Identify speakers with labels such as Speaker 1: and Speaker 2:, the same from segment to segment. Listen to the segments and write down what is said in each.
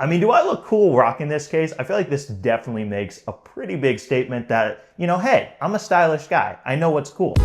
Speaker 1: I mean, do I look cool rocking this case? I feel like this definitely makes a pretty big statement that, hey, I'm a stylish guy. I know what's cool.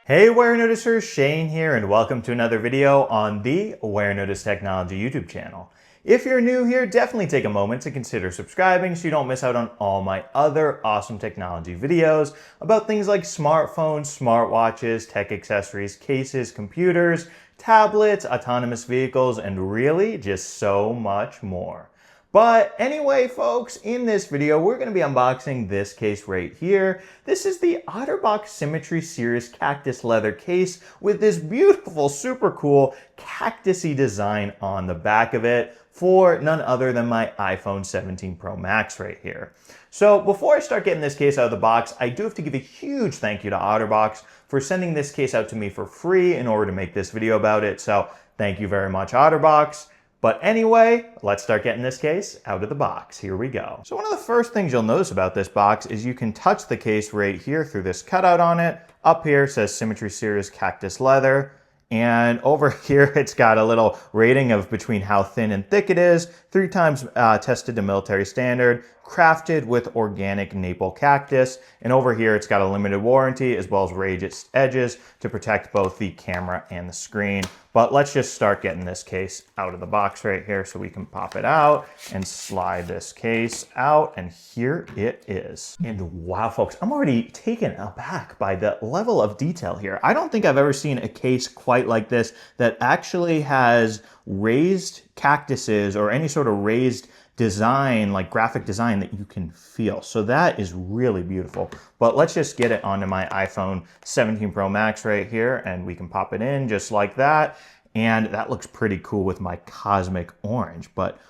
Speaker 1: Hey Warenoticers, Shane here, and welcome to another video on the Warenotice Technology YouTube channel. If you're new here, definitely take a moment to consider subscribing so you don't miss out on all my other awesome technology videos about things like smartphones, smartwatches, tech accessories, cases, computers, tablets, autonomous vehicles, and really just so much more. But anyway, folks, in this video, we're going to be unboxing this case right here. This is the OtterBox Symmetry Series Cactus leather case with this beautiful, super cool cactusy design on the back of it for none other than my iPhone 17 Pro Max right here. So before I start getting this case out of the box, I do have to give a huge thank you to OtterBox for sending this case out to me for free in order to make this video about it. So thank you very much, OtterBox. But anyway, let's start getting this case out of the box. Here we go. So one of the first things you'll notice about this box is you can touch the case right here through this cutout on it. Up here it says Symmetry Series Cactus Leather. And over here, it's got a little rating of between how thin and thick it is, 3 times tested to military standard, crafted with organic maple cactus. And over here, it's got a limited warranty as well as raised edges to protect both the camera and the screen. But let's just start getting this case out of the box right here so we can pop it out and slide this case out. And here it is. And wow, folks, I'm already taken aback by the level of detail here. I don't think I've ever seen a case quite like this that actually has raised cactuses or any sort of raised design, like graphic design that you can feel. So that is really beautiful. But let's just get it onto my iPhone 17 Pro Max right here and we can pop it in just like that. And that looks pretty cool with my cosmic orange. But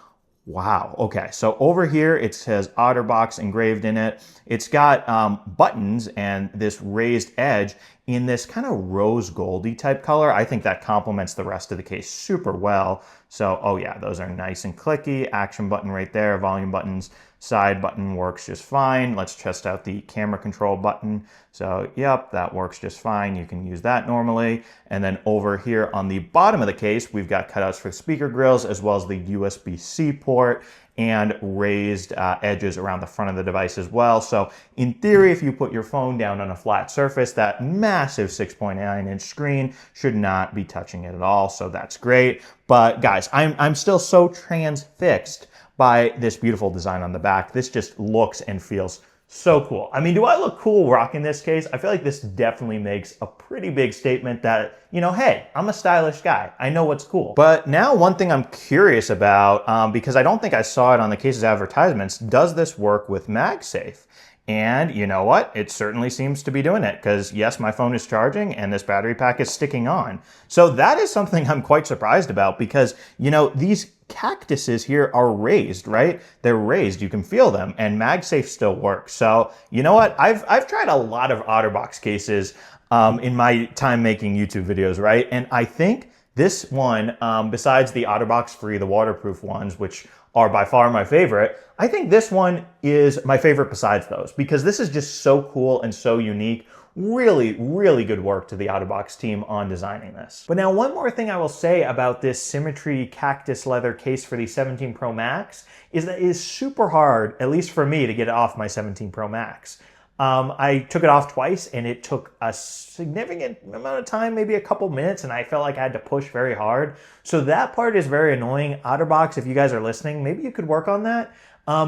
Speaker 1: wow. Okay, so over here it says OtterBox engraved in it. It's got buttons and this raised edge in this kind of rose goldy type color. I think that complements the rest of the case super well. So, oh yeah, those are nice and clicky. Action button right there, volume buttons, side button works just fine. Let's test out the camera control button. So, yep, that works just fine. You can use that normally. And then over here on the bottom of the case, we've got cutouts for speaker grills as well as the USB-C port and raised edges around the front of the device as well. So in theory, if you put your phone down on a flat surface, that massive 6.9-inch screen should not be touching it at all. So that's great. But guys, I'm still so transfixed by this beautiful design on the back. This just looks and feels so cool. I mean, do I look cool rocking this case? I feel like this definitely makes a pretty big statement that, hey, I'm a stylish guy. I know what's cool. But now one thing I'm curious about, because I don't think I saw it on the case's advertisements, does this work with MagSafe? And you know what? It certainly seems to be doing it because yes, my phone is charging and this battery pack is sticking on. So that is something I'm quite surprised about because, these cactuses here are raised, right? They're raised, you can feel them, and MagSafe still works. So you know what? I've tried a lot of OtterBox cases in my time making YouTube videos, right? And I think this one, besides the OtterBox Free, the waterproof ones, which are by far my favorite, I think this one is my favorite besides those because this is just so cool and so unique. Really, really good work to the OtterBox team on designing this. But now one more thing I will say about this Symmetry Cactus leather case for the 17 Pro Max is that it is super hard, at least for me, to get it off my 17 Pro Max. I took it off twice and it took a significant amount of time, maybe a couple minutes, and I felt like I had to push very hard. So that part is very annoying. OtterBox, if you guys are listening, maybe you could work on that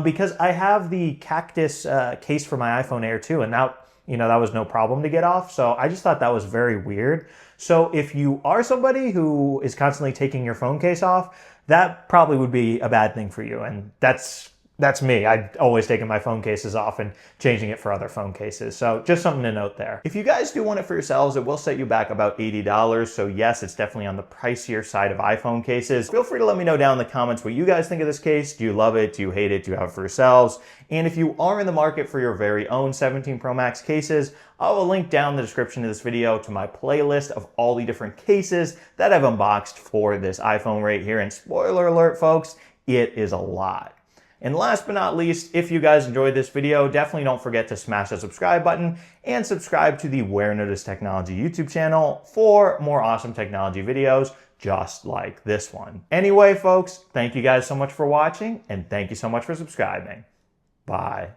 Speaker 1: because I have the Cactus case for my iPhone Air 2 and that was no problem to get off. So I just thought that was very weird. So if you are somebody who is constantly taking your phone case off, that probably would be a bad thing for you. And that's me. I've always taken my phone cases off and changing it for other phone cases. So just something to note there. If you guys do want it for yourselves, it will set you back about $80. So yes, it's definitely on the pricier side of iPhone cases. Feel free to let me know down in the comments what you guys think of this case. Do you love it? Do you hate it? Do you have it for yourselves? And if you are in the market for your very own 17 Pro Max cases, I will link down in the description of this video to my playlist of all the different cases that I've unboxed for this iPhone right here. And spoiler alert, folks, it is a lot. And last but not least, if you guys enjoyed this video, definitely don't forget to smash that subscribe button and subscribe to the Warenotice Technology YouTube channel for more awesome technology videos just like this one. Anyway, folks, thank you guys so much for watching, and thank you so much for subscribing. Bye.